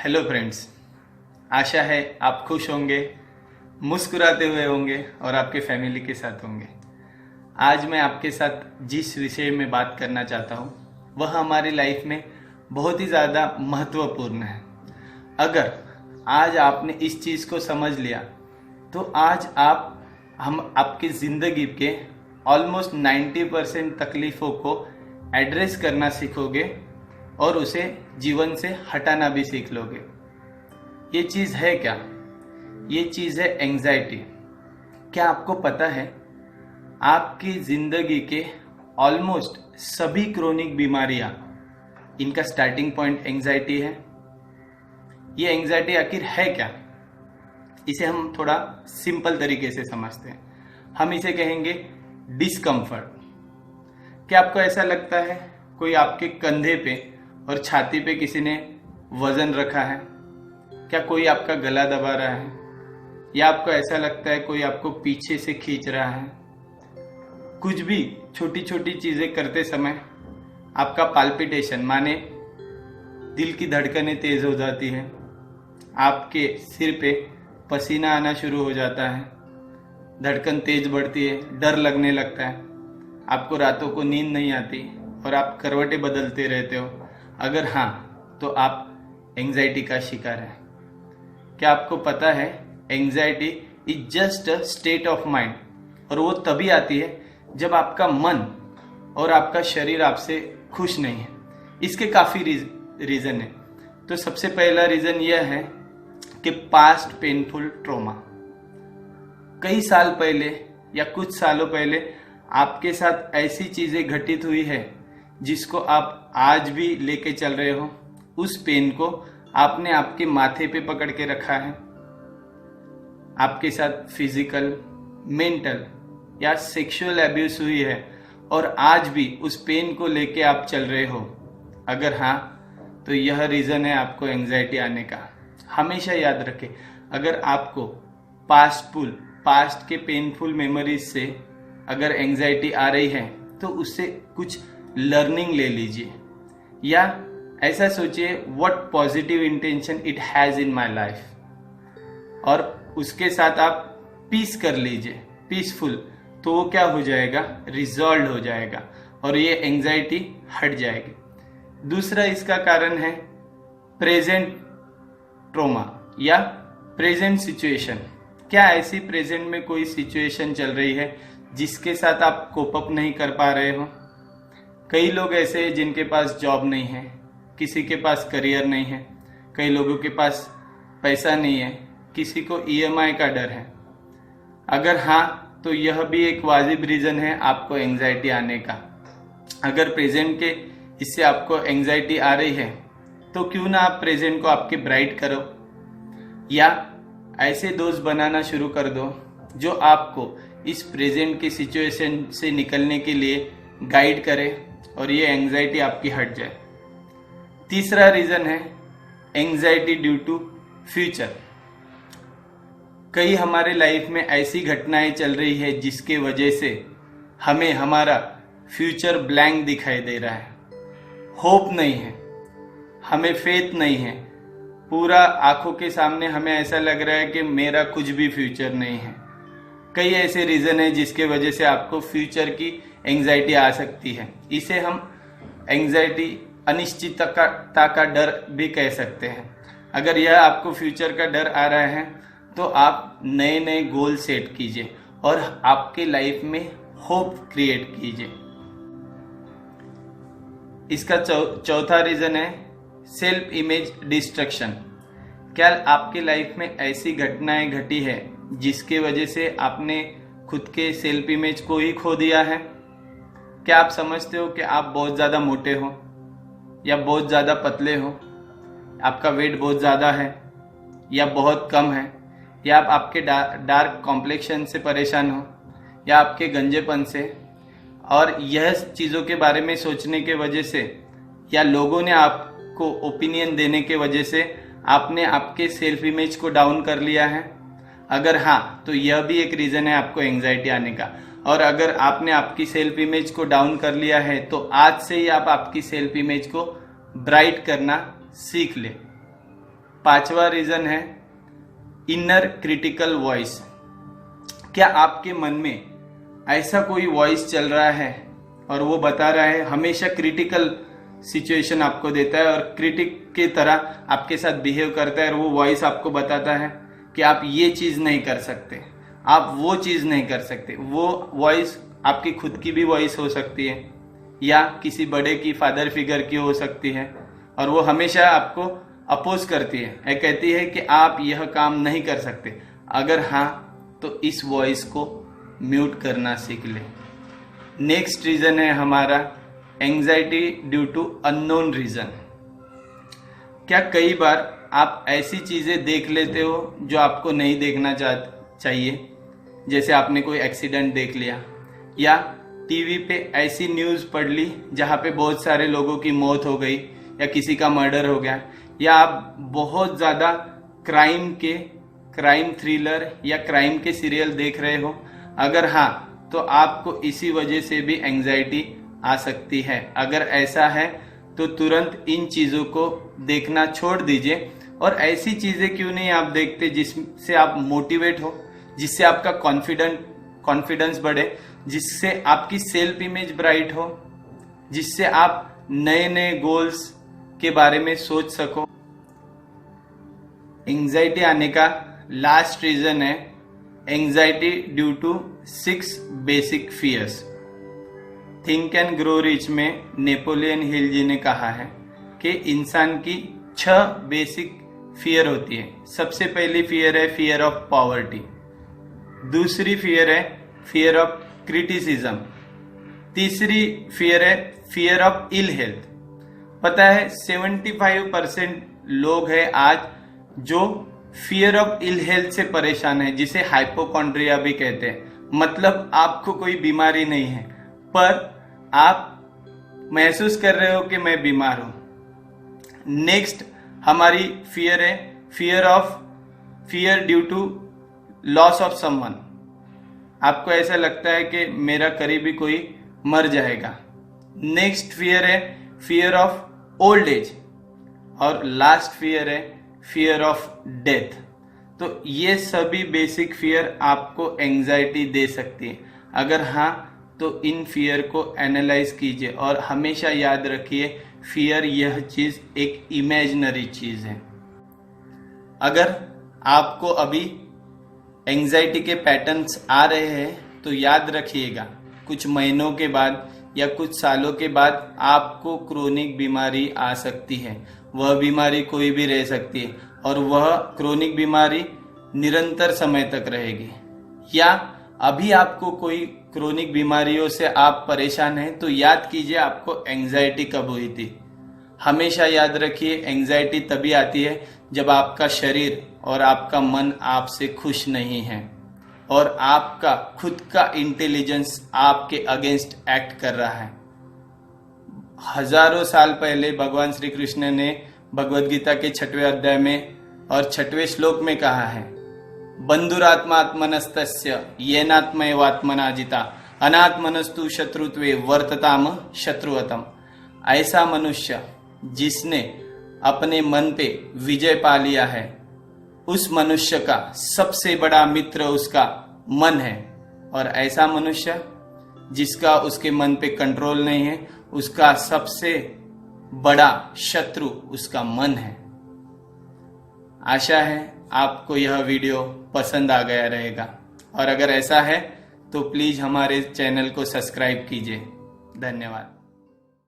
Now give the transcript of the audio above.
Hello friends, आशा है आप खुश होंगे, मुस्कुराते हुए होंगे और आपके फैमिली के साथ होंगे। आज मैं आपके साथ जिस विषय में बात करना चाहता हूँ वह हमारी लाइफ में बहुत ही ज़्यादा महत्वपूर्ण है। अगर आज आपने इस चीज़ को समझ लिया तो आज हम आपकी ज़िंदगी के ऑलमोस्ट 90% तकलीफ़ों को एड्रेस करना सीखोगे और उसे जीवन से हटाना भी सीख लोगे। ये चीज़ है क्या? ये चीज़ है एंजाइटी। क्या आपको पता है आपकी ज़िंदगी के ऑलमोस्ट सभी क्रोनिक बीमारियां, इनका स्टार्टिंग पॉइंट एंजाइटी है। ये एंजाइटी आखिर है क्या? इसे हम थोड़ा सिंपल तरीके से समझते हैं। हम इसे कहेंगे डिस्कम्फर्ट। क्या आपको ऐसा लगता है कोई आपके कंधे पे और छाती पे किसी ने वजन रखा है? क्या कोई आपका गला दबा रहा है? या आपको ऐसा लगता है कोई आपको पीछे से खींच रहा है? कुछ भी छोटी छोटी चीज़ें करते समय आपका पाल्पिटेशन माने दिल की धड़कनें तेज़ हो जाती है, आपके सिर पे पसीना आना शुरू हो जाता है, धड़कन तेज बढ़ती है, डर लगने लगता है, आपको रातों को नींद नहीं आती और आप करवटें बदलते रहते हो। अगर हाँ, तो आप एंजाइटी का शिकार हैं। क्या आपको पता है anxiety is just a state of mind, और वो तभी आती है जब आपका मन और आपका शरीर आपसे खुश नहीं है। इसके काफ़ी रीज़न है। तो सबसे पहला रीज़न यह है कि पास्ट पेनफुल ट्रॉमा। कई साल पहले या कुछ सालों पहले आपके साथ ऐसी चीज़ें घटित हुई है जिसको आप आज भी लेके चल रहे हो। उस पेन को आपने आपके माथे पे पकड़ के रखा है। आपके साथ फिजिकल, मेंटल या सेक्सुअल एब्यूज हुई है और आज भी उस पेन को लेके आप चल रहे हो। अगर हाँ, तो यह रीज़न है आपको एंजाइटी आने का। हमेशा याद रखें, अगर आपको पास्ट के पेनफुल मेमोरीज से अगर एंजाइटी आ रही है तो उससे कुछ लर्निंग ले लीजिए, या ऐसा सोचिए what positive intention it has in my life, और उसके साथ आप पीस कर लीजिए, पीसफुल। तो वो क्या हो जाएगा? रिजॉल्व हो जाएगा और ये एंजाइटी हट जाएगी। दूसरा इसका कारण है प्रेजेंट ट्रॉमा या प्रेजेंट सिचुएशन। क्या ऐसी प्रेजेंट में कोई सिचुएशन चल रही है जिसके साथ आप कोप अप नहीं कर पा रहे हो? कई लोग ऐसे हैं जिनके पास जॉब नहीं है, किसी के पास करियर नहीं है, कई लोगों के पास पैसा नहीं है, किसी को ईएमआई का डर है। अगर हाँ, तो यह भी एक वाजिब रीज़न है आपको एंजाइटी आने का। अगर प्रेजेंट के इससे आपको एंजाइटी आ रही है तो क्यों ना आप प्रेजेंट को आपके ब्राइट करो, या ऐसे दोस्त बनाना शुरू कर दो जो आपको इस प्रेजेंट की सिचुएशन से निकलने के लिए गाइड करे और ये एंजाइटी आपकी हट जाए। तीसरा रीज़न है एंजाइटी ड्यू टू फ्यूचर। कई हमारे लाइफ में ऐसी घटनाएं चल रही है जिसके वजह से हमें हमारा फ्यूचर ब्लैंक दिखाई दे रहा है। होप नहीं है, हमें फेथ नहीं है, पूरा आंखों के सामने हमें ऐसा लग रहा है कि मेरा कुछ भी फ्यूचर नहीं है। कई ऐसे रीज़न है जिसके वजह से आपको फ्यूचर की एंजाइटी आ सकती है। इसे हम एंजाइटी, अनिश्चितता का डर भी कह सकते हैं। अगर यह आपको फ्यूचर का डर आ रहा है तो आप नए नए गोल सेट कीजिए और आपके लाइफ में होप क्रिएट कीजिए। इसका चौथा रीज़न है सेल्फ इमेज डिस्ट्रक्शन। क्या आपके लाइफ में ऐसी घटनाएं घटी है जिसके वजह से आपने खुद के सेल्फ इमेज को ही खो दिया है? क्या आप समझते हो कि आप बहुत ज़्यादा मोटे हो या बहुत ज़्यादा पतले हो, आपका वेट बहुत ज़्यादा है या बहुत कम है, या आप आपके डार्क कॉम्प्लेक्शन से परेशान हो या आपके गंजेपन से? और यह चीज़ों के बारे में सोचने के वजह से या लोगों ने आपको ओपिनियन देने के वजह से आपने आपके सेल्फ इमेज को डाउन कर लिया है? अगर हाँ, तो यह भी एक रीज़न है आपको एंजाइटी आने का। और अगर आपने आपकी सेल्फ इमेज को डाउन कर लिया है तो आज से ही आप आपकी सेल्फ इमेज को ब्राइट करना सीख ले। 5वां रीजन है इनर क्रिटिकल वॉइस। क्या आपके मन में ऐसा कोई वॉइस चल रहा है और वो बता रहा है, हमेशा क्रिटिकल सिचुएशन आपको देता है और क्रिटिक की तरह आपके साथ बिहेव करता है, और वो वॉइस आपको बताता है कि आप ये चीज नहीं कर सकते, आप वो चीज नहीं कर सकते। वो वॉइस आपकी खुद की भी वॉइस हो सकती है या किसी बड़े की, फादर फिगर की हो सकती है, और वो हमेशा आपको अपोज करती है, कहती है कि आप यह काम नहीं कर सकते। अगर हाँ तो इस वॉइस को म्यूट करना सीख ले। नेक्स्ट रीजन है हमारा anxiety due to unknown reason. क्या कई बार आप ऐसी चीजें देख लेते हो जो आपको नहीं देखना चाहिए, जैसे आपने कोई एक्सीडेंट देख लिया या टीवी पे ऐसी न्यूज़ पढ़ ली जहाँ पे बहुत सारे लोगों की मौत हो गई या किसी का मर्डर हो गया, या आप बहुत ज़्यादा क्राइम थ्रिलर या क्राइम के सीरियल देख रहे हो। अगर हाँ तो आपको इसी वजह से भी एंजाइटी आ सकती है। अगर ऐसा है तो तुरंत इन चीज़ों को देखना छोड़ दीजिए, और ऐसी चीज़ें क्यों नहीं आप देखते जिससे आप मोटिवेट हो, जिससे आपका कॉन्फिडेंस बढ़े, जिससे आपकी सेल्फ इमेज ब्राइट हो, जिससे आप नए नए गोल्स के बारे में सोच सको। एंजाइटी आने का लास्ट रीजन है anxiety due to 6 basic fears. Think and grow rich में नेपोलियन हिल जी ने कहा है कि इंसान की 6 बेसिक फियर होती है। सबसे पहली फियर है फियर ऑफ पॉवर्टी, दूसरी फियर है फियर ऑफ क्रिटिसिज्म, तीसरी फियर है फियर ऑफ इल हेल्थ। पता है 75% लोग हैं आज जो फियर ऑफ इल हेल्थ से परेशान है, जिसे हाइपोकॉन्ड्रिया भी कहते हैं। मतलब आपको कोई बीमारी नहीं है पर आप महसूस कर रहे हो कि मैं बीमार हूं। नेक्स्ट हमारी फियर है fear due to loss of someone. आपको ऐसा लगता है कि मेरा करीबी कोई मर जाएगा। नेक्स्ट फियर है फियर ऑफ ओल्ड एज, और लास्ट फियर है फियर ऑफ डेथ। तो ये सभी बेसिक फियर आपको एंजाइटी दे सकती है। अगर हाँ तो इन फियर को एनालाइज कीजिए, और हमेशा याद रखिए फियर यह चीज एक इमेजिनरी चीज है। अगर आपको अभी एंजाइटी के पैटर्न्स आ रहे हैं तो याद रखिएगा कुछ महीनों के बाद या कुछ सालों के बाद आपको क्रोनिक बीमारी आ सकती है। वह बीमारी कोई भी रह सकती है, और वह क्रोनिक बीमारी निरंतर समय तक रहेगी। या अभी आपको कोई क्रोनिक बीमारियों से आप परेशान हैं तो याद कीजिए आपको एंजाइटी कब हुई थी। हमेशा याद रखिए एंजाइटी तभी आती है जब आपका शरीर और आपका मन आपसे खुश नहीं है और आपका खुद का इंटेलिजेंस आपके अगेंस्ट एक्ट कर रहा है। हजारों साल पहले भगवान श्री कृष्ण ने भगवद गीता के 6वें अध्याय में और 6वें श्लोक में कहा है, बंधुरात्मा आत्मनस्तस्य येनात्मैवात्मना जिता अनात्मनस्तु शत्रुत्वे वर्तताम शत्रुवतम। ऐसा मनुष्य जिसने अपने मन पे विजय पा लिया है, उस मनुष्य का सबसे बड़ा मित्र उसका मन है, और ऐसा मनुष्य जिसका उसके मन पे कंट्रोल नहीं है, उसका सबसे बड़ा शत्रु उसका मन है। आशा है आपको यह वीडियो पसंद आ गया रहेगा, और अगर ऐसा है तो प्लीज हमारे चैनल को सब्सक्राइब कीजिए। धन्यवाद।